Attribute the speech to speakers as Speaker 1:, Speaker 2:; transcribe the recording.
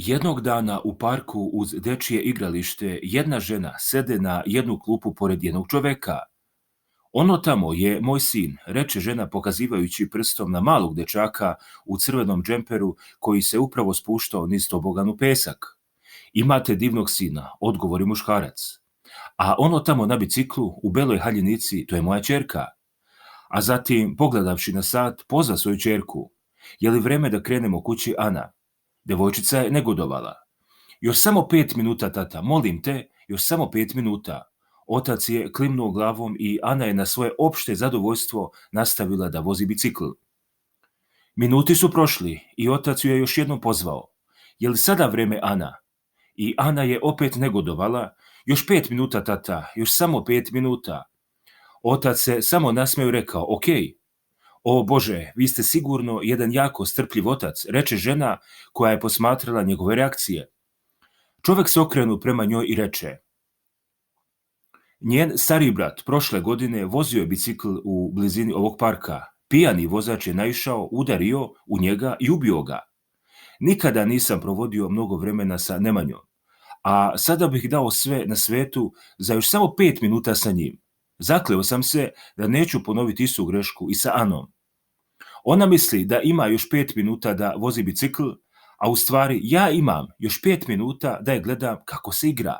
Speaker 1: Jednog dana u parku uz dečije igralište jedna žena sede na jednu klupu pored jednog čoveka. Ono tamo je moj sin, reče žena pokazivajući prstom na malog dečaka u crvenom džemperu koji se upravo spuštao niz tobogan u pesak. Imate divnog sina, odgovori muškarac. A ono tamo na biciklu, u beloj haljinici, to je moja ćerka. A zatim, pogledavši na sat, pozva svoju ćerku. Je li vreme da krenemo kući, Ana? Devojčica je negodovala. Još samo 5 minuta, tata, molim te, još samo 5 minuta. Otac je klimnuo glavom i Ana je na svoje opšte zadovoljstvo nastavila da vozi bicikl. Minuti su prošli i otac ju je još jednom pozvao. Je li sada vreme, Ana? I Ana je opet negodovala. Još 5 minuta, tata, još samo 5 minuta. Otac se samo nasmeo i rekao, ok. O Bože, vi ste sigurno jedan jako strpljiv otac, reče žena koja je posmatrala njegove reakcije. Čovek se okrenu prema njoj i reče, njen stariji brat prošle godine vozio je bicikl u blizini ovog parka. Pijani vozač je naišao, udario u njega i ubio ga. Nikada nisam provodio mnogo vremena sa Nemanjom, a sada bih dao sve na svetu za još samo 5 minuta sa njim. Zakleo sam se da neću ponoviti istu grešku i sa Anom. Ona misli da ima još 5 minuta da vozi bicikl, a u stvari ja imam još 5 minuta da je gledam kako se igra.